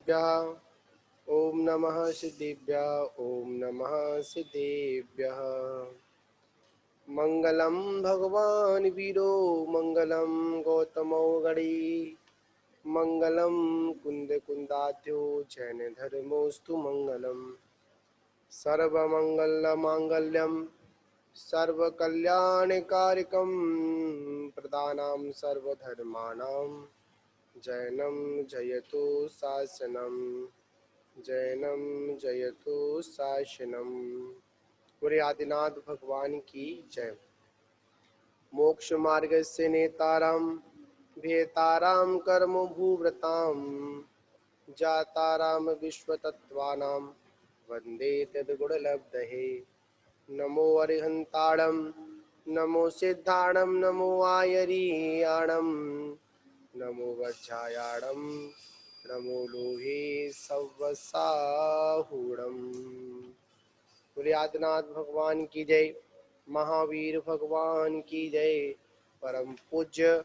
सिद्धेभ्यः ओम नमः सिद्धेभ्यः ओम नमः सिद्धेभ्यः। मंगलम भगवान वीरो मंगलम गौतमो गणी मंगलम कुंद कुंदाद्यो जैन धर्मोस्तु मंगलम सर्वमंगल मांगल्यम सर्वकल्याणकारिकं प्रदानं सर्वधर्माणां जैनं जयतु शासनं जैनं जयतु शासनं। पूरे आदिनाथ भगवान की जय। मोक्ष मार्गस्य नेतारां भेतारां कर्म भूव्रतां जातारां विश्वतत्त्वानां वन्दे तद्गुणलब्धये। नमो अरिहन्ताणं नमो सिद्धाणं नमो आयरीयाणं नमो वज्रायाणं नमो लोहे सव्वसाहूणम्। बोले आदिनाथ भगवान की जय, महावीर भगवान की जय। परम पूज्य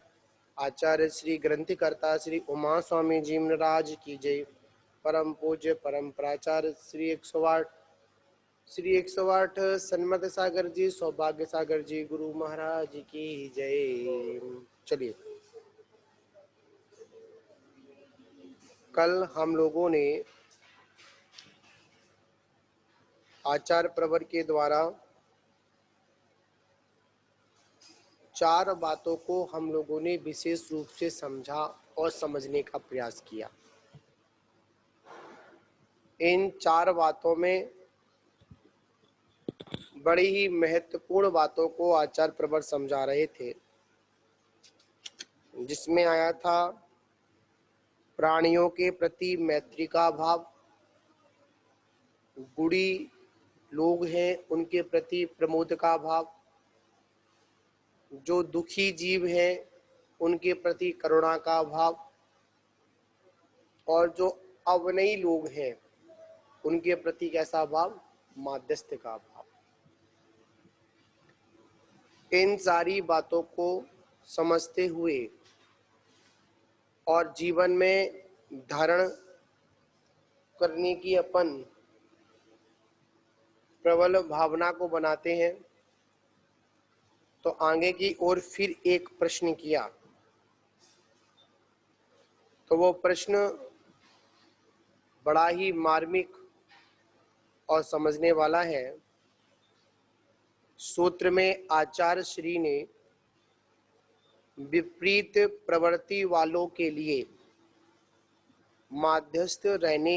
आचार्य श्री ग्रंथकर्ता श्री उमा स्वामी जी महाराज की जय। परम पूज्य परम प्राचार्य श्री 108 सन्मत सागर जी, सौभाग्य सागर जी गुरु महाराज की जय। चलिए, कल हम लोगों ने आचार्य प्रवर के द्वारा 4 बातों को हम लोगों ने विशेष रूप से समझा और समझने का प्रयास किया। इन 4 बातों में बड़ी ही महत्वपूर्ण बातों को आचार्य प्रवर समझा रहे थे, जिसमें आया था प्राणियों के प्रति मैत्री का भाव, गुणी लोग हैं उनके प्रति प्रमोद का भाव, जो दुखी जीव हैं उनके प्रति करुणा का भाव, और जो अवनयी लोग हैं उनके प्रति कैसा भाव, माध्यस्थ का भाव। इन सारी बातों को समझते हुए और जीवन में धारण करने की अपन प्रबल भावना को बनाते हैं, तो आगे की ओर फिर एक प्रश्न किया। तो वो प्रश्न बड़ा ही मार्मिक और समझने वाला है। सूत्र में आचार्य श्री ने विपरीत प्रवृत्ति वालों के लिए माध्यस्थ रहने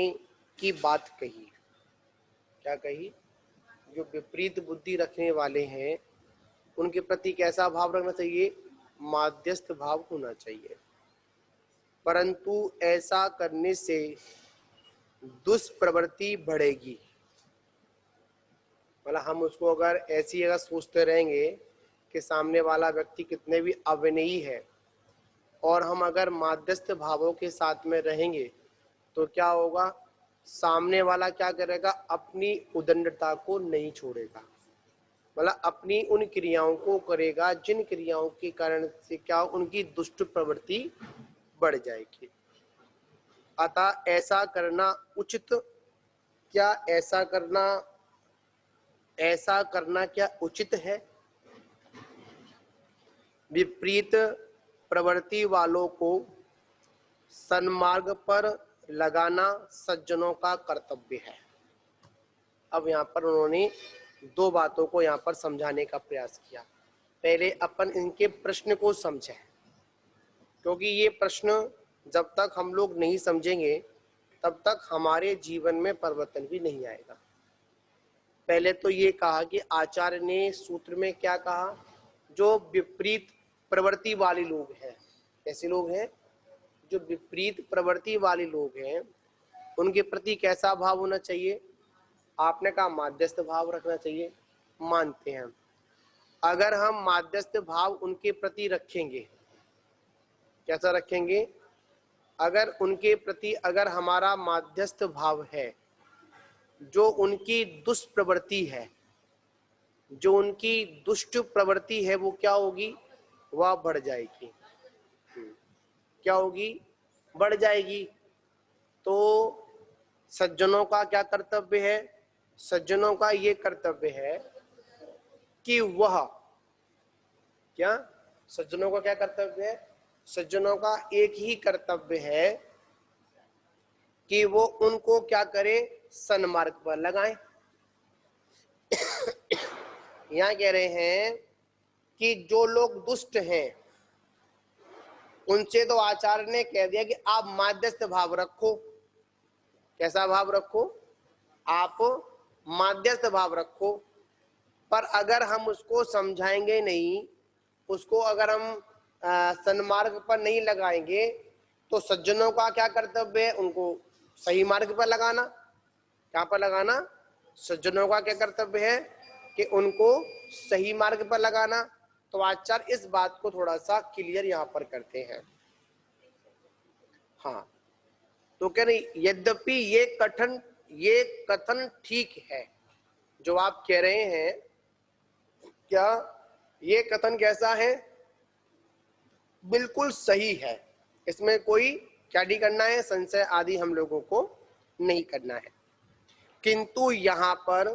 की बात कही। क्या कही? जो विपरीत बुद्धि रखने वाले हैं उनके प्रति कैसा भाव रखना चाहिए? माध्यस्थ भाव होना चाहिए। परंतु ऐसा करने से दुष्प्रवृत्ति बढ़ेगी। मतलब हम उसको अगर ऐसी अगर सोचते रहेंगे कि सामने वाला व्यक्ति कितने भी अविनयी है, और हम अगर माध्यस्थ भावों के साथ में रहेंगे, तो क्या होगा? सामने वाला क्या करेगा? अपनी उदंडता को नहीं छोड़ेगा। मतलब अपनी उन क्रियाओं को करेगा जिन क्रियाओं के कारण से क्या उनकी दुष्ट प्रवृत्ति बढ़ जाएगी। अतः ऐसा करना उचित क्या? ऐसा करना क्या उचित है? विपरीत प्रवृत्ति वालों को सन्मार्ग पर लगाना सज्जनों का कर्तव्य है। अब यहाँ पर उन्होंने 2 बातों को यहाँ पर समझाने का प्रयास किया। पहले अपन इनके प्रश्न को समझें, क्योंकि ये प्रश्न जब तक हम लोग नहीं समझेंगे तब तक हमारे जीवन में परिवर्तन भी नहीं आएगा। पहले तो ये कहा कि आचार्य ने सूत्र में क्या कहा? जो विपरीत प्रवृत्ति वाले लोग हैं, कैसे लोग हैं? जो विपरीत प्रवृत्ति वाले लोग हैं उनके प्रति कैसा भाव होना चाहिए? आपने कहा माध्यस्थ भाव रखना चाहिए। मानते हैं, अगर हम माध्यस्थ भाव उनके प्रति रखेंगे, कैसा रखेंगे? अगर उनके प्रति अगर हमारा माध्यस्थ भाव है, जो उनकी दुष्प्रवृत्ति है, जो उनकी दुष्ट प्रवृत्ति है, वो क्या होगी? वह बढ़ जाएगी। क्या होगी? बढ़ जाएगी। तो सज्जनों का क्या कर्तव्य है? सज्जनों का ये कर्तव्य है कि वह क्या, सज्जनों का क्या कर्तव्य है? सज्जनों का एक ही कर्तव्य है कि वो उनको क्या करे, सन्मार्ग पर लगाएं। यहाँ कह रहे हैं कि जो लोग दुष्ट हैं उनसे तो आचार्य ने कह दिया कि आप माध्यस्थ भाव रखो। कैसा भाव रखो? आप माध्यस्थ भाव रखो। पर अगर हम उसको समझाएंगे नहीं, उसको अगर हम सन्मार्ग पर नहीं लगाएंगे, तो सज्जनों का क्या कर्तव्य है? उनको सही मार्ग पर लगाना। कहाँ पर लगाना? सज्जनों का क्या कर्तव्य है कि उनको सही मार्ग पर लगाना। तो आचार्य इस बात को थोड़ा सा क्लियर यहाँ पर करते हैं। हाँ, तो कह रहे यद्यपि ये कथन ठीक है जो आप कह रहे हैं। क्या ये कथन कैसा है? बिल्कुल सही है। इसमें कोई क्या नहीं करना है, संशय आदि हम लोगों को नहीं करना है। किंतु यहाँ पर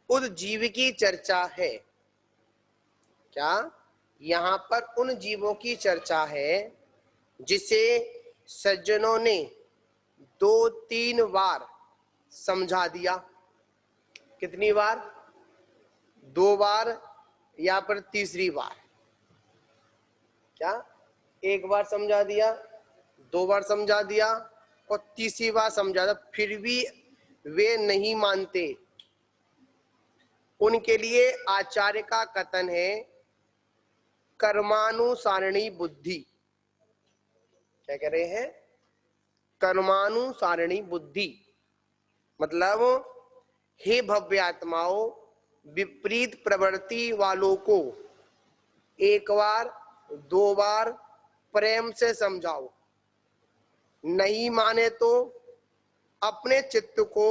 उस जीव की चर्चा है। क्या? यहाँ पर उन जीवों की चर्चा है जिसे सज्जनों ने 2-3 बार समझा दिया। कितनी बार? 2 बार या फिर तीसरी बार? क्या? 1 बार समझा दिया, 2 बार समझा दिया और तीसरी बार समझा दिया, फिर भी वे नहीं मानते। उनके लिए आचार्य का कथन है कर्मानुसारिणी बुद्धि। क्या कह रहे हैं? कर्मानुसारिणी बुद्धि। मतलब हे भव्य आत्माओं, विपरीत प्रवृत्ति वालों को 1 बार 2 बार प्रेम से समझाओ। नहीं माने तो अपने चित्त को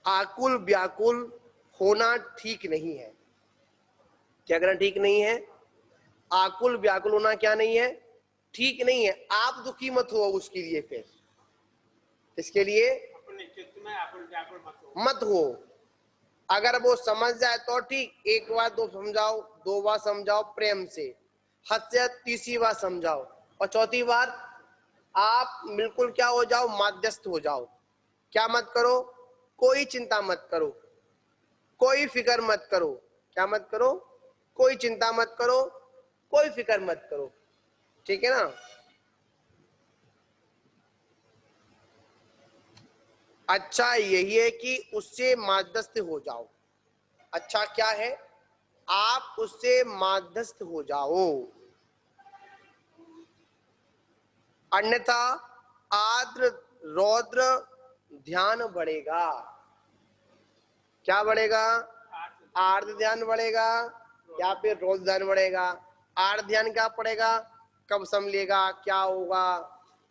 आकुल व्याकुल होना ठीक नहीं है। क्या करना ठीक नहीं है? आकुल व्याकुल होना क्या नहीं है? ठीक नहीं है। आप दुखी मत हो उसके लिए। फिर इसके लिए अपने चित्त में आकुल व्याकुल मत हो। अगर वो समझ जाए तो ठीक, 1 बार 2 समझाओ, 2 बार समझाओ प्रेम से, हद से तीसरी बार समझाओ और चौथी बार आप बिल्कुल क्या हो जाओ, मध्यस्थ हो जाओ। क्या मत करो? कोई चिंता मत करो, कोई फिक्र मत करो। क्या मत करो? कोई चिंता मत करो, कोई फिक्र मत करो। ठीक है ना? अच्छा यही है कि उससे मध्यस्थ हो जाओ। अच्छा क्या है? आप उससे मध्यस्थ हो जाओ, अन्यथा आर्द्र रौद्र ध्यान बढ़ेगा। क्या बढ़ेगा? आर्द्र ध्यान बढ़ेगा या फिर रौद्र ध्यान बढ़ेगा। आर्द्र ध्यान क्या पड़ेगा? कब संभलेगा, क्या होगा,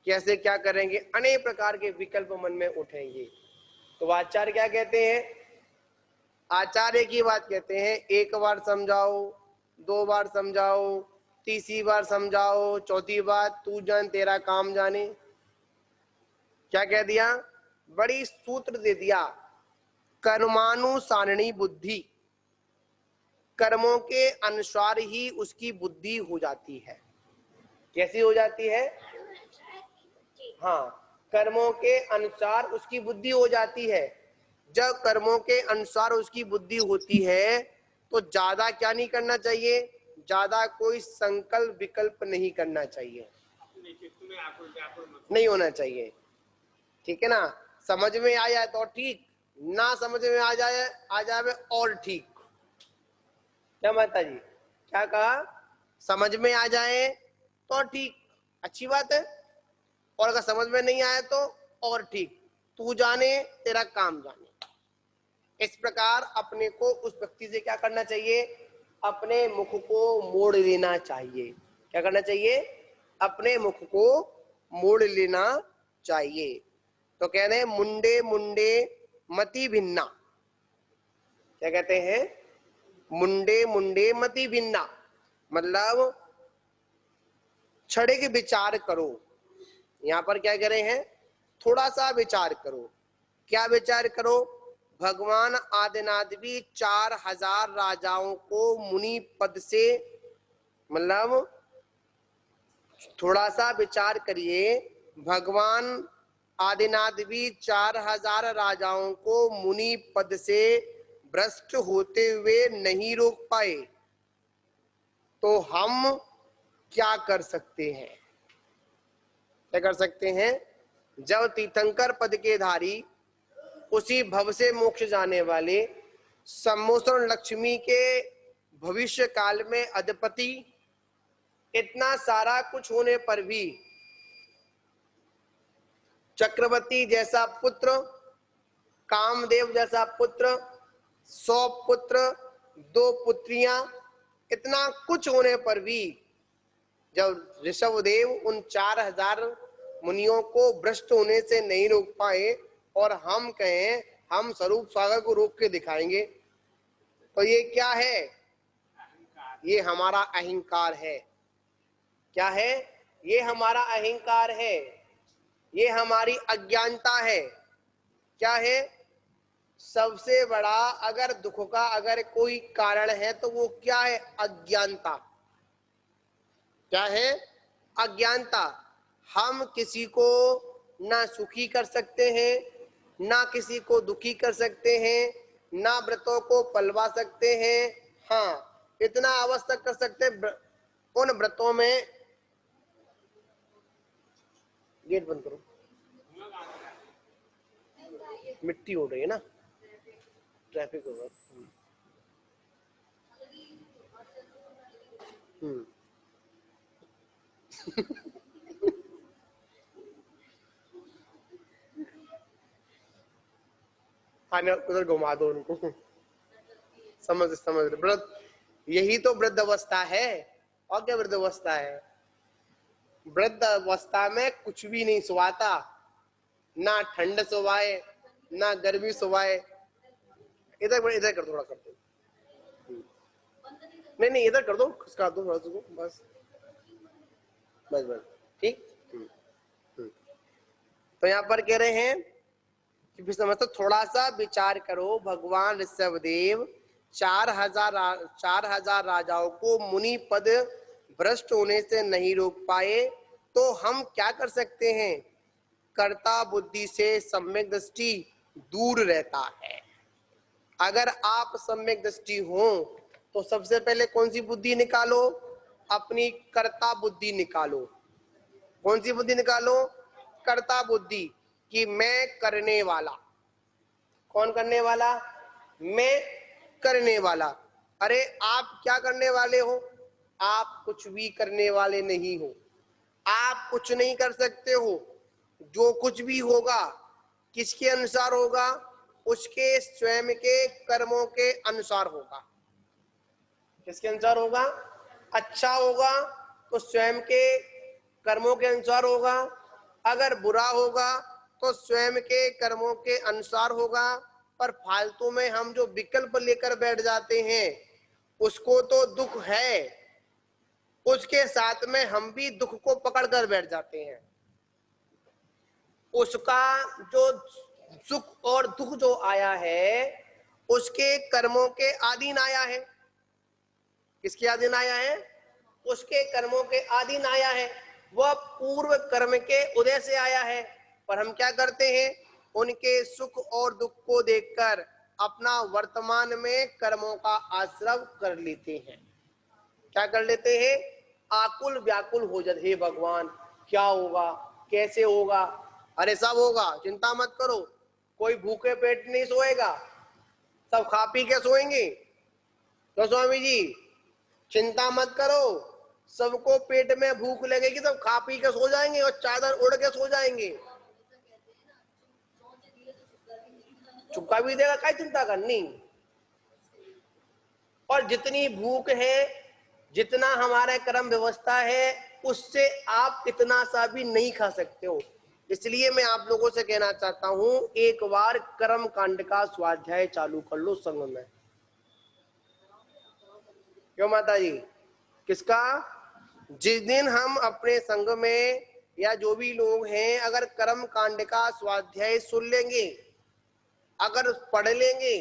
कैसे क्या करेंगे, अनेक प्रकार के विकल्प मन में उठेंगे। तो आचार्य क्या कहते हैं? आचार्य की बात कहते हैं 1 बार समझाओ, 2 बार समझाओ, तीसरी बार समझाओ, चौथी बार तू जान तेरा काम जाने। क्या कह दिया? बड़ी सूत्र दे दिया, कर्मानुसारिणी बुद्धि। कर्मों के अनुसार ही उसकी बुद्धि हो जाती है। कैसी हो जाती है? हाँ, कर्मों के अनुसार उसकी बुद्धि हो जाती है। जब कर्मों के अनुसार उसकी बुद्धि होती है तो ज्यादा क्या नहीं करना चाहिए? ज्यादा कोई संकल्प विकल्प नहीं करना चाहिए, नहीं होना चाहिए। ठीक है ना? समझ में आ जाए तो ठीक, ना समझ में आ जाए और ठीक। क्या माता जी? क्या कहा? समझ में आ जाए तो ठीक, अच्छी बात है, और अगर समझ में नहीं आए तो और ठीक। तू जाने तेरा काम जाने। इस प्रकार अपने को उस व्यक्ति से क्या करना चाहिए? अपने मुख को मोड़ लेना चाहिए। क्या करना चाहिए? अपने मुख को मोड़ लेना चाहिए। तो कह रहे हैं मुंडे मुंडे मति भिन्ना। क्या कहते हैं? मुंडे मुंडे मति भिन्ना, मतलब छड़े के विचार करो, यहाँ पर क्या कह रहे हैं, थोड़ा सा विचार करो। क्या विचार करो? भगवान आदिनाथ भी 4000 राजाओं को मुनि पद से, मतलब थोड़ा सा विचार करिए, भगवान आदिनाथ भी 4000 राजाओं को मुनि पद से भ्रष्ट होते हुए नहीं रोक पाए, तो हम क्या कर सकते हैं? क्या कर सकते हैं? जब तीर्थंकर पद के धारी, उसी भव से मोक्ष जाने वाले, सम्मोषण लक्ष्मी के भविष्य काल में अधिपति, इतना सारा कुछ होने पर भी चक्रवर्ती जैसा पुत्र, कामदेव जैसा पुत्र, 100 पुत्र, 2 पुत्रियां, इतना कुछ होने पर भी जब ऋषभदेव उन 4000 मुनियों को भ्रष्ट होने से नहीं रोक पाए, और हम कहें हम स्वरूप सागर को रोक के दिखाएंगे, तो ये क्या है? ये हमारा अहंकार है। क्या है? ये हमारा अहंकार है, ये हमारी अज्ञानता है। क्या है? सबसे बड़ा अगर दुख का अगर कोई कारण है तो वो क्या है? अज्ञानता। क्या है? अज्ञानता। हम किसी को ना सुखी कर सकते हैं, ना किसी को दुखी कर सकते हैं, ना व्रतों को पलवा सकते हैं। हाँ, इतना अवस्था कर सकते हैं उन व्रतों में। गेट बंद करो, मिट्टी हो रही है ना, ट्रैफिक होगा। आने उधर घुमा दो उनको। समझ व्रत, यही तो वृद्ध अवस्था है। और क्या वृद्ध अवस्था है? वृद्ध अवस्था में कुछ भी नहीं सुहाता, ना ठंड सुहाए, ना गर्मी सुहाए। इधर कर, थोड़ा कर दो। नहीं इधर कर दो, खिसका दो थोड़ा सा, बस बस बस, ठीक। तो यहाँ पर कह रहे हैं कि समझो, थोड़ा सा विचार करो, भगवान ऋषभदेव 4000 राजाओं को मुनि पद भ्रष्ट होने से नहीं रोक पाए, तो हम क्या कर सकते हैं? कर्ता बुद्धि से सम्यक दृष्टि दूर रहता है। अगर आप सम्यक दृष्टि हो तो सबसे पहले कौन सी बुद्धि निकालो? अपनी कर्ता बुद्धि निकालो। कौन सी बुद्धि निकालो? कर्ता बुद्धि, कि मैं करने वाला। कौन करने वाला? मैं करने वाला। अरे आप क्या करने वाले हो? आप कुछ भी करने वाले नहीं हो। आप कुछ नहीं कर सकते हो। जो कुछ भी होगा किसके अनुसार होगा? उसके स्वयं के कर्मों के अनुसार होगा। किसके अनुसार होगा? अच्छा होगा तो स्वयं के कर्मों के अनुसार होगा, अगर बुरा होगा तो स्वयं के कर्मों के अनुसार होगा। पर फालतू में हम जो विकल्प लेकर बैठ जाते हैं, उसको तो दुख है, उसके साथ में हम भी दुख को पकड़ कर बैठ जाते हैं। उसका जो सुख और दुख जो आया है, उसके कर्मों के अधीन आया है। किसके अधीन आया है? उसके कर्मों के अधीन आया है। वह पूर्व कर्म के उदय से आया है। पर हम क्या करते हैं? उनके सुख और दुख को देखकर अपना वर्तमान में कर्मों का आश्रय कर लेते हैं। क्या कर लेते हैं? आकुल व्याकुल हो जाते, हे भगवान क्या होगा, कैसे होगा? अरे सब होगा, चिंता मत करो। कोई भूखे पेट नहीं सोएगा, सब खा पी के सोएंगे। तो स्वामी जी चिंता मत करो, सबको पेट में भूख लगेगी, सब खा पी के सो जाएंगे और चादर उड़ के सो जाएंगे। चुपका भी देगा, क्या चिंता करनी। और जितनी भूख है, जितना हमारे कर्म व्यवस्था है, उससे आप इतना सा भी नहीं खा सकते हो। इसलिए मैं आप लोगों से कहना चाहता हूं, एक बार कर्म कांड का स्वाध्याय चालू कर लो संग में। क्यों माता जी? किसका? जिस दिन हम अपने संग में या जो भी लोग हैं अगर कर्म कांड का स्वाध्याय सुन लेंगे, अगर पढ़ लेंगे,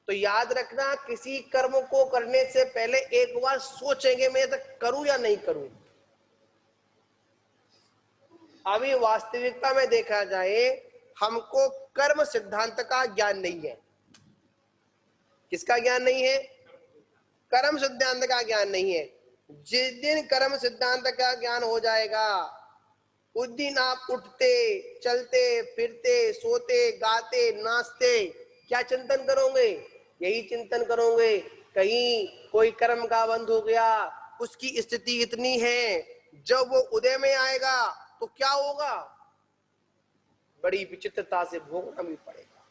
तो याद रखना किसी कर्म को करने से पहले एक बार सोचेंगे मैं ऐसा करूं या नहीं करूं। अभी वास्तविकता में देखा जाए हमको कर्म सिद्धांत का ज्ञान नहीं है। किसका ज्ञान नहीं है? कर्म सिद्धांत का ज्ञान नहीं है। जिस दिन कर्म सिद्धांत का ज्ञान हो जाएगा उस दिन आप उठते चलते फिरते सोते गाते नाचते क्या चिंतन करोगे? यही चिंतन करोगे कहीं कोई कर्म का बंध हो गया, उसकी स्थिति इतनी है, जब वो उदय में आएगा तो क्या होगा? बड़ी विचित्रता से भोगना भी पड़ेगा।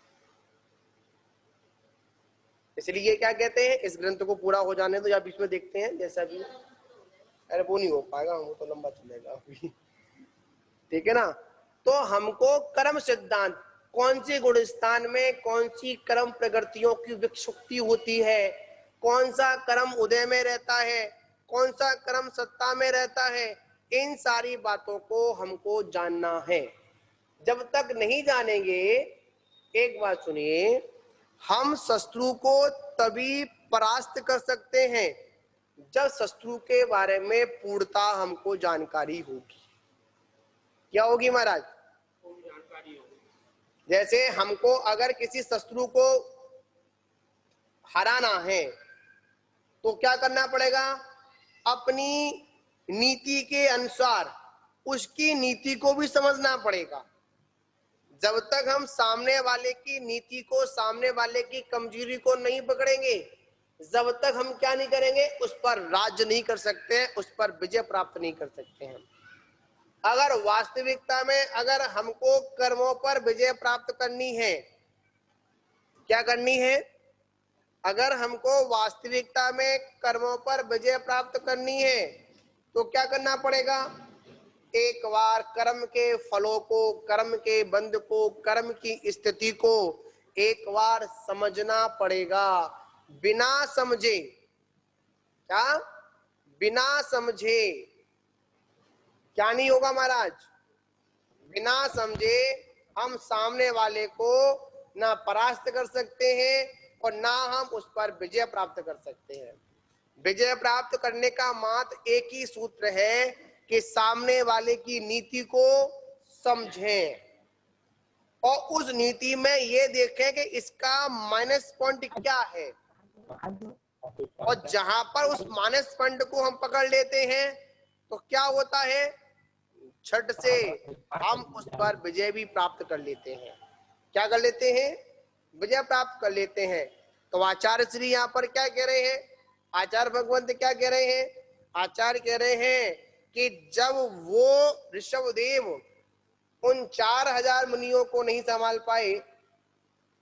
इसलिए क्या कहते हैं, इस ग्रंथ को पूरा हो जाने दो या बीच में देखते हैं जैसा भी। अरे वो नहीं हो पाएगा, वो तो लंबा चलेगा ठीक है ना। तो हमको कर्म सिद्धांत कौन सी गुण स्थान में कौन सी कर्म प्रकृतियों की विक्षुप्ति होती है, कौन सा कर्म उदय में रहता है, कौन सा कर्म सत्ता में रहता है, इन सारी बातों को हमको जानना है। जब तक नहीं जानेंगे, एक बात सुनिए, हम शत्रु को तभी परास्त कर सकते हैं जब शत्रु के बारे में पूर्णता हमको जानकारी होगी। क्या होगी महाराज? जानकारी होगी। जैसे हमको अगर किसी शत्रु को हराना है तो क्या करना पड़ेगा? अपनी नीति के अनुसार उसकी नीति को भी समझना पड़ेगा। जब तक हम सामने वाले की नीति को, सामने वाले की कमजोरी को नहीं पकड़ेंगे, जब तक हम क्या नहीं करेंगे, उस पर राज्य नहीं कर सकते हैं, उस पर विजय प्राप्त नहीं कर सकते हैं। अगर वास्तविकता में अगर हमको कर्मों पर विजय प्राप्त करनी है, क्या करनी है? अगर हमको वास्तविकता में कर्मों पर विजय प्राप्त करनी है तो क्या करना पड़ेगा? एक बार कर्म के फलों को, कर्म के बंध को, कर्म की स्थिति को एक बार समझना पड़ेगा। बिना समझे, क्या बिना समझे क्या नहीं होगा महाराज? बिना समझे हम सामने वाले को ना परास्त कर सकते हैं और ना हम उस पर विजय प्राप्त कर सकते हैं। विजय प्राप्त करने का मात्र एक ही सूत्र है कि सामने वाले की नीति को समझें और उस नीति में ये देखें कि इसका माइनस पॉइंट क्या है, और जहां पर उस माइनस पॉइंट को हम पकड़ लेते हैं तो क्या होता है, छठ से हम उस पर विजय भी प्राप्त कर लेते हैं। क्या कर लेते हैं? विजय प्राप्त कर लेते हैं। तो आचार्य श्री यहाँ पर क्या कह रहे हैं? आचार्य भगवंत क्या कह रहे हैं? आचार्य कह रहे हैं कि जब वो ऋषभदेव उन 4000 मुनियों को नहीं संभाल पाए,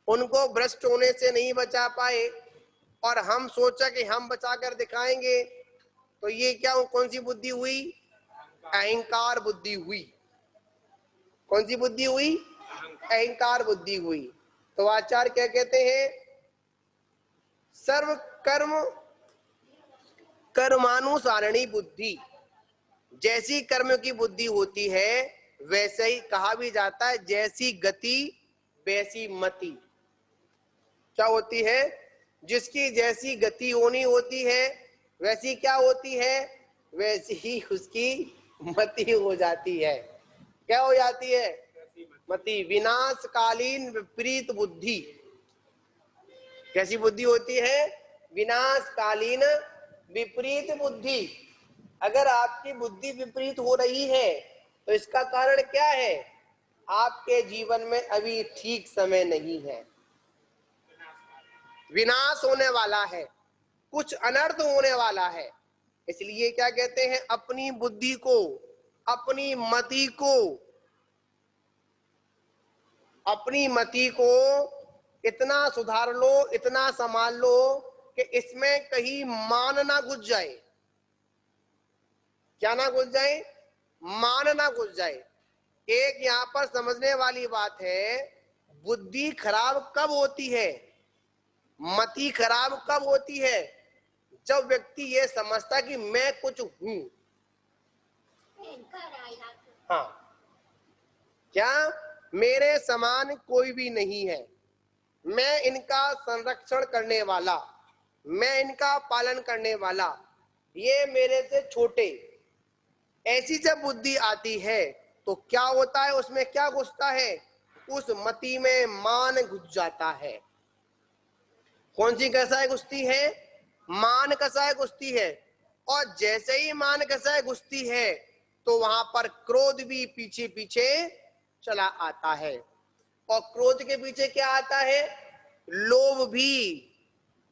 उनको भ्रष्ट होने से नहीं बचा पाए, और हम सोचा कि हम बचा कर दिखाएंगे, तो ये क्या, कौन सी बुद्धि हुई? अहंकार बुद्धि हुई। कौन सी बुद्धि हुई? अहंकार बुद्धि हुई। तो आचार्य क्या कहते हैं? सर्व कर्म कर्मानुसारणी बुद्धि, जैसी कर्म की बुद्धि होती है वैसे ही कहा भी जाता है जैसी गति वैसी मति। क्या होती है? जिसकी जैसी गति होनी होती है वैसी क्या होती है? वैसी ही उसकी मति हो जाती है। क्या हो जाती है? मति। विनाशकालीन विपरीत बुद्धि। कैसी बुद्धि होती है? विनाशकालीन विपरीत बुद्धि। अगर आपकी बुद्धि विपरीत हो रही है तो इसका कारण क्या है? आपके जीवन में अभी ठीक समय नहीं है, विनाश होने वाला है, कुछ अनर्थ होने वाला है। इसलिए क्या कहते हैं? अपनी बुद्धि को, अपनी मति को, अपनी मति को इतना सुधार लो, इतना संभाल लो कि इसमें कहीं मान ना घुस जाए। क्या ना घुस जाए? मान ना घुस जाए। एक यहाँ पर समझने वाली बात है, बुद्धि खराब कब होती है, मति खराब कब होती है? जब व्यक्ति ये समझता कि मैं कुछ हूं। हाँ, क्या मेरे समान कोई भी नहीं है, मैं इनका संरक्षण करने वाला, मैं इनका पालन करने वाला, ये मेरे से छोटे, ऐसी जब बुद्धि आती है तो क्या होता है, उसमें क्या घुसता है, उस मति में मान घुस जाता है। कौन सी कसाय घुसती है, मान कसाय घुसती है। और जैसे ही मान कसाय घुसती है तो वहां पर क्रोध भी पीछे पीछे चला आता है। और क्रोध के पीछे क्या आता है, लोभ भी,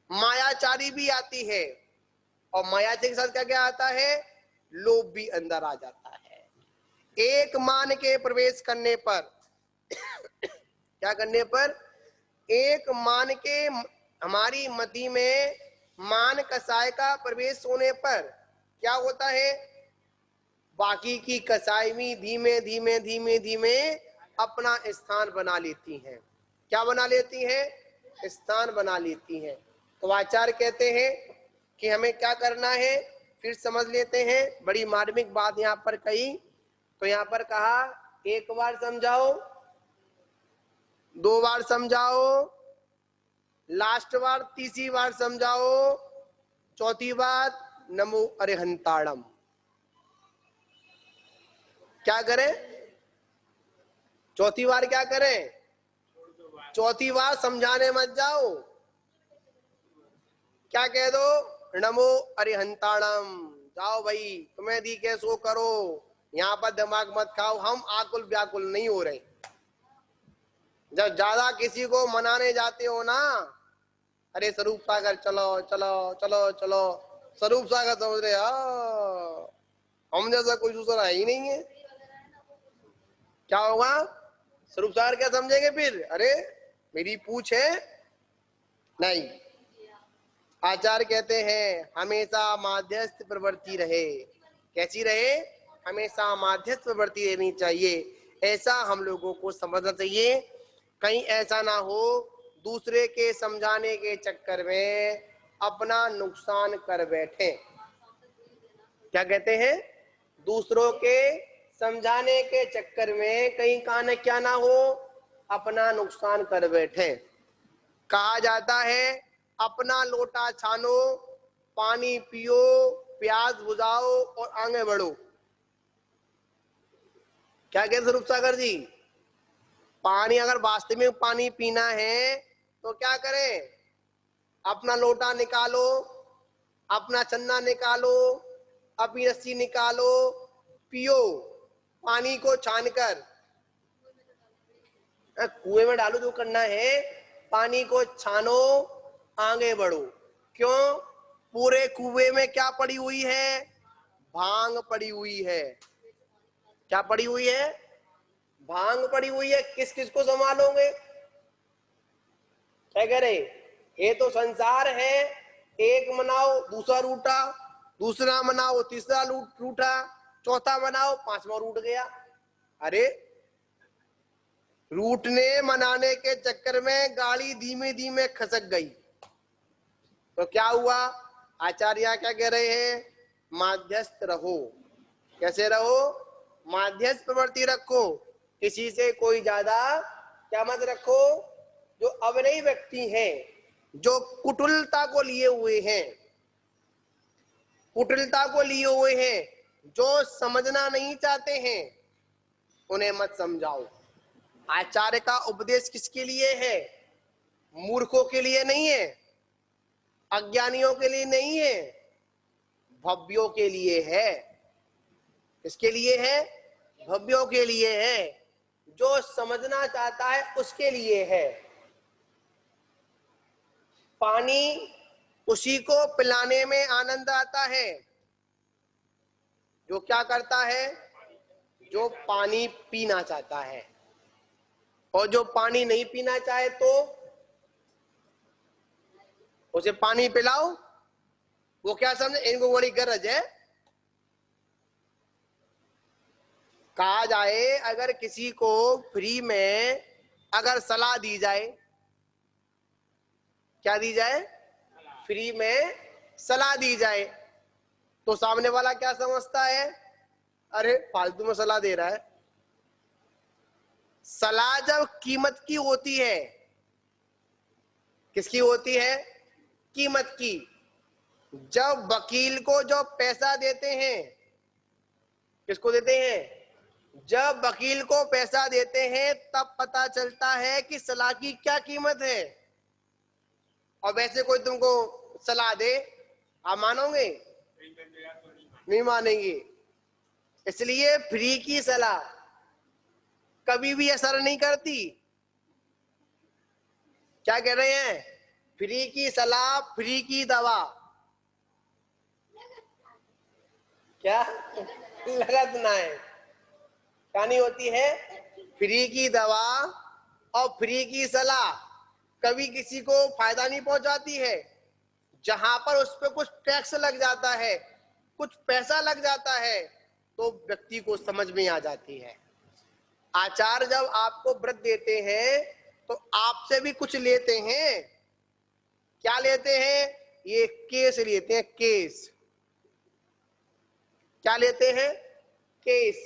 मायाचारी भी आती है। और मायाचारी के साथ क्या क्या आता है, लोभ भी अंदर आ जाता है। एक मान के प्रवेश करने पर क्या करने पर, एक मान के हमारी मति में मान कसाय का प्रवेश होने पर क्या होता है, बाकी की कसाई भी धीमे धीमे धीमे धीमे अपना स्थान बना लेती हैं। क्या बना लेती हैं, स्थान बना लेती हैं। तो आचार्य कहते हैं कि हमें क्या करना है, फिर समझ लेते हैं। बड़ी मार्मिक बात यहाँ पर कही। तो यहाँ पर कहा, एक बार समझाओ, दो बार समझाओ, लास्ट बार तीसरी बार समझाओ, चौथी बार नमो अरिहंताड़म। क्या करें, चौथी बार क्या करें, चौथी बार समझाने मत जाओ, क्या कह दो, नमो अरिहंताड़म। जाओ भाई, तुम्हें दी के सो करो, यहाँ पर दिमाग मत खाओ, हम आकुल व्याकुल नहीं हो रहे। जब ज्यादा किसी को मनाने जाते हो ना, अरे स्वरूप सागर चलो चलो चलो चलो, स्वरूप सागर समझ रहे, हम जैसा कोई दूसरा है ही नहीं है, क्या होगा, स्वरूप सागर क्या समझेंगे फिर, अरे मेरी पूछ है नहीं। आचार्य कहते हैं हमेशा माध्यस्थ प्रवृत्ति रहे। कैसी रहे, हमेशा माध्यस्थ प्रवृत्ति रहनी चाहिए। ऐसा हम लोगों को समझना चाहिए, कहीं ऐसा ना हो दूसरे के समझाने के चक्कर में अपना नुकसान कर बैठे। क्या कहते हैं, दूसरों के समझाने के चक्कर में कहीं कान क्या ना हो, अपना नुकसान कर बैठे। कहा जाता है अपना लोटा छानो, पानी पियो, प्यास बुझाओ और आगे बढ़ो। क्या कहते स्वरूप सागर जी, पानी अगर वास्तव में पानी पीना है तो क्या करें, अपना लोटा निकालो, अपना चन्ना निकालो, अपनी रस्सी निकालो, पियो पानी को छानकर। कुएं में डालो जो करना है, पानी को छानो, आगे बढ़ो। क्यों, पूरे कुएं में क्या पड़ी हुई है, भांग पड़ी हुई है। क्या पड़ी हुई है, भांग पड़ी हुई है। किस किस को संभालोगे, क्या कह रहे, ये तो संसार है, एक मनाओ दूसरा रूठा, दूसरा मनाओ तीसरा रूठा, चौथा मनाओ पांचवा रूठ गया। अरे रूठने मनाने के चक्कर में गाड़ी धीमे धीमे खसक गई तो क्या हुआ, आचार्य क्या कह रहे हैं, माध्यस्थ रहो। कैसे रहो, माध्यस्थ प्रवृत्ति रखो, किसी से कोई ज्यादा क्या मत रखो। जो अविनयी व्यक्ति हैं, जो कुटिलता को लिए हुए हैं, कुटिलता को लिए हुए हैं, जो समझना नहीं चाहते हैं, उन्हें मत समझाओ। आचार्य का उपदेश किसके लिए है, मूर्खों के लिए नहीं है, अज्ञानियों के लिए नहीं है, भव्यों के लिए है। किसके लिए है, भव्यों के लिए है, जो समझना चाहता है उसके लिए है। पानी उसी को पिलाने में आनंद आता है जो क्या करता है, जो पानी पीना चाहता है। और जो पानी नहीं पीना चाहे तो उसे पानी पिलाओ, वो क्या समझे, इनको बड़ी गरज है। कहा जाए अगर किसी को फ्री में अगर सलाह दी जाए, क्या दी जाए, फ्री में सलाह दी जाए, तो सामने वाला क्या समझता है, अरे फालतू में सलाह दे रहा है, सलाह जब कीमत की होती है, किसकी होती है? कीमत की। जब वकील को जो पैसा देते हैं, किसको देते हैं? जब वकील को पैसा देते हैं तब पता चलता है कि सलाह की क्या कीमत है। और वैसे कोई तुमको सलाह दे, आप मानोगे? नहीं मानेंगे। इसलिए फ्री की सलाह कभी भी असर नहीं करती। क्या कह रहे हैं? फ्री की सलाह फ्री की दवा। क्या लगत ना है, क्या नहीं होती है? फ्री की दवा और फ्री की सलाह कभी किसी को फायदा नहीं पहुंचाती है। जहां पर उस पर कुछ टैक्स लग जाता है, कुछ पैसा लग जाता है, तो व्यक्ति को समझ में आ जाती है। आचार्य जब आपको व्रत देते हैं तो आपसे भी कुछ लेते हैं। क्या लेते हैं? ये केस लेते हैं, केस। क्या लेते हैं? केस।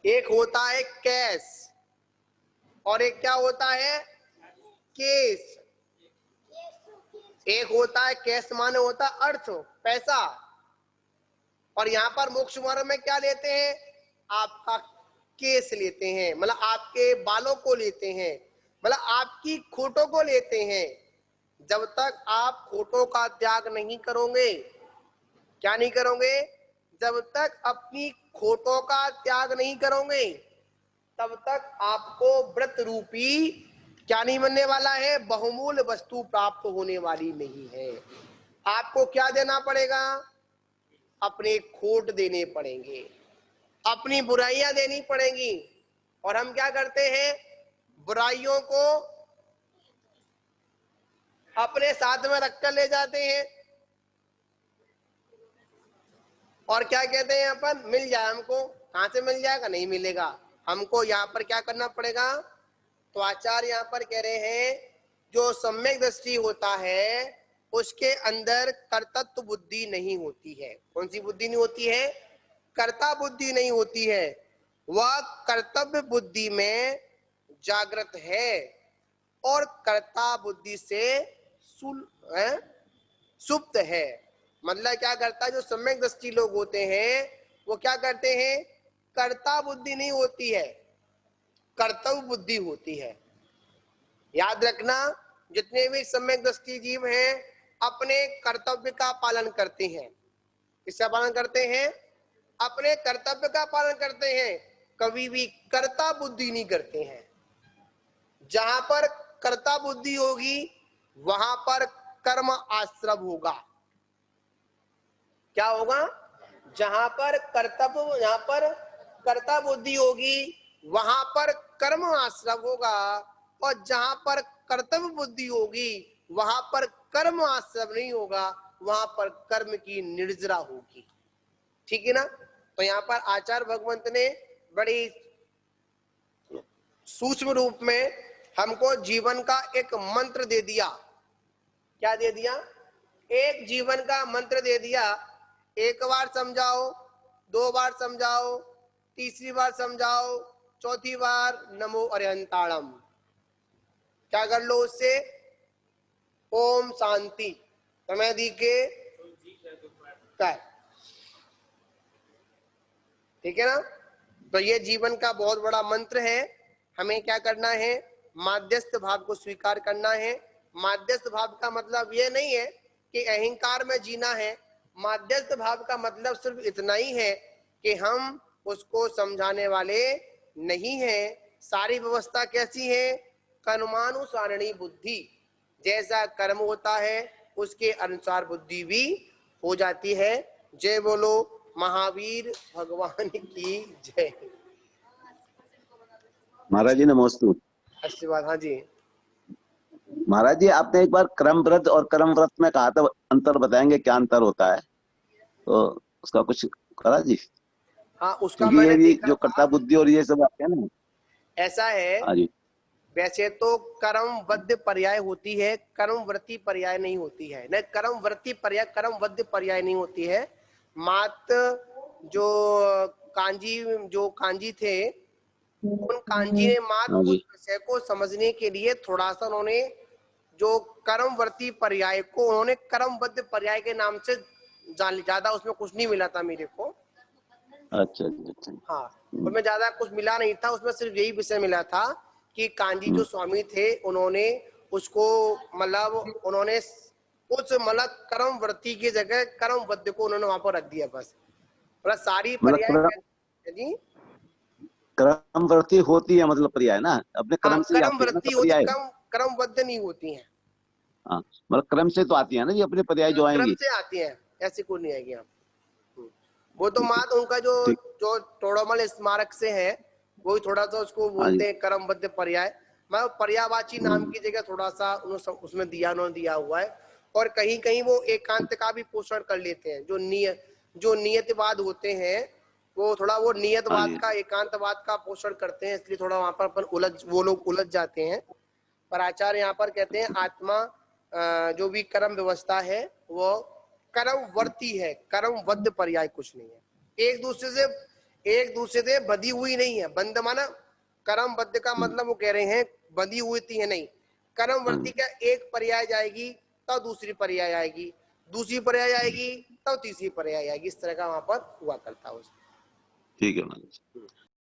एक होता है कैश और एक क्या होता है? केस। एक होता है कैश माने होता है अर्थ, पैसा, और यहाँ पर मोक्ष मार्ग में क्या लेते हैं? आपका केस लेते हैं, मतलब आपके बालों को लेते हैं, मतलब आपकी खोटों को लेते हैं। जब तक आप खोटों का त्याग नहीं करोगे, क्या नहीं करोगे? जब तक अपनी खोटों का त्याग नहीं करोगे तब तक आपको व्रत रूपी क्या नहीं बनने वाला है? बहुमूल्य वस्तु प्राप्त होने वाली नहीं है। आपको क्या देना पड़ेगा? अपने खोट देने पड़ेंगे, अपनी बुराइयां देनी पड़ेंगी। और हम क्या करते हैं? बुराइयों को अपने साथ में रखकर ले जाते हैं और क्या कहते हैं? अपन मिल जाए हमको। कहां से मिल जाएगा? नहीं मिलेगा। हमको यहाँ पर क्या करना पड़ेगा? तो आचार्य यहाँ पर कह रहे हैं जो सम्यक दृष्टि होता है उसके अंदर कर्तृत्व बुद्धि नहीं होती है। कौन सी बुद्धि नहीं होती है? कर्ता बुद्धि नहीं होती है। वह कर्तव्य बुद्धि में जागृत है और कर्ता बुद्धि से सुप्त है। मतलब क्या करता है? जो सम्यक दृष्टि लोग होते हैं वो क्या करते हैं? कर्ता बुद्धि नहीं होती है, कर्तव्य बुद्धि होती है। याद रखना, जितने भी सम्यक दृष्टि जीव हैं अपने कर्तव्य का पालन करते हैं। किसका पालन करते हैं? अपने कर्तव्य का पालन करते हैं, कभी भी कर्ता बुद्धि नहीं करते हैं। जहां पर कर्ता बुद्धि होगी वहां पर कर्म आश्रव होगा। क्या होगा? जहां पर कर्तव्य, जहां पर कर्ता बुद्धि होगी वहां पर कर्म आश्रव होगा, और जहां पर कर्तव्य बुद्धि होगी वहां पर कर्म आश्रव नहीं होगा, वहां पर कर्म की निर्जरा होगी। ठीक है ना? तो यहाँ पर आचार्य भगवंत ने बड़ी सूक्ष्म रूप में हमको जीवन का एक मंत्र दे दिया। क्या दे दिया? एक जीवन का मंत्र दे दिया। एक बार समझाओ, दो बार समझाओ, तीसरी बार समझाओ, चौथी बार नमो अरिहंताणम। क्या कर लो उससे? ओम शांति समय दी के कर। ठीक है ना? तो ये जीवन का बहुत बड़ा मंत्र है। हमें क्या करना है? माध्यस्थ भाव को स्वीकार करना है। माध्यस्थ भाव का मतलब ये नहीं है कि अहंकार में जीना है। माध्यस्थ भाव का मतलब सिर्फ इतना ही है कि हम उसको समझाने वाले नहीं है। सारी व्यवस्था कैसी है? कर्मानुसारणी बुद्धि, जैसा कर्म होता है उसके अनुसार बुद्धि भी हो जाती है। जय बोलो महावीर भगवान की जय। महाराज जी नमस्ते। आशीर्वाद। हाँ जी महाराज जी, आपने एक बार क्रम व्रत और कर्म व्रत में कहा था, अंतर बताएंगे क्या अंतर होता है? तो उसका कुछ करा जी, हाँ, उसका क्योंकि मैंने ये भी देखा जो था। कर्ता बुद्धि और ये सब आते हैं ना। ऐसा है, हाँ जी। वैसे तो कर्मवद्य पर्याय होती है, कर्मवृत्ति पर्याय नहीं होती है। न कर्मवृत्ति पर्याय, कर्मवद्य पर्याय नहीं होती है। मात जो कांजी थे उन कांजी ने मात्र हाँ उस जी। विषय को समझने के लिए थोड़ा सा उन्होंने जो कर्मवर्ती पर्याय को उन्होंने कर्मबद्ध पर्याय के नाम से जान लिया, ज्यादा उसमें कुछ नहीं मिला था मेरे को। अच्छा अच्छा अच्छा। हाँ, उसमें ज्यादा कुछ मिला नहीं था, उसमें सिर्फ यही विषय मिला था कि कांजी जो स्वामी थे उन्होंने उसको मतलब उन्होंने उस मतलब कर्मवर्ती की जगह कर्मबद्ध को उन्होंने वहां पर रख दिया बस। मतलब सारी मतलब पर्याय जी क्रमवृद्धि होती है, मतलब पर्याय ना अपने हाँ, क्रम से ही आती है ना कर्मवृत्ति सब होती, पर्याय। क्रमबद्ध नहीं होती हैं। हाँ, मतलब क्रम से तो आती है ना जी अपने पर्याय जो क्रम आएंगी। से आती हैं, ऐसी कोई नहीं आएगी यहाँ। वो तो ठीक है। मात्र उनका जो ठीक। जो तोड़ोमल स्मारक से है वही थोड़ा सा उसको हाँ जी। बोलते हैं कर्मबद्ध पर्याय। मैं पर्यायवाची नाम हम्म। की जगह थोड़ा सा उसमें उन्होंने दिया हुआ है। और कहीं कहीं वो एकांत का भी पोषण कर लेते हैं, जो नियतवाद होते हैं वो थोड़ा वो हाँ नियतवाद जी। का एकांतवाद का पोषण करते हैं, इसलिए थोड़ा वहां पर अपन वो लोग उलझ जाते हैं। पर आचार्य यहाँ पर कहते हैं आत्मा जो भी कर्म व्यवस्था है वो कर्मवर्ती है, कर्मबद्ध पर्याय कुछ नहीं है। एक दूसरे से बंधी हुई नहीं है। बंध माना कर्मबद्ध का मतलब वो कह रहे हैं बंधी हुई थी है नहीं। हाँ कर्मवर्ती जी। का एक पर्याय जाएगी तब दूसरी पर्याय आएगी, दूसरी पर्याय आएगी तब तीसरी पर्याय आएगी, इस तरह का वहां पर हुआ करता है। ठीक है महाराज।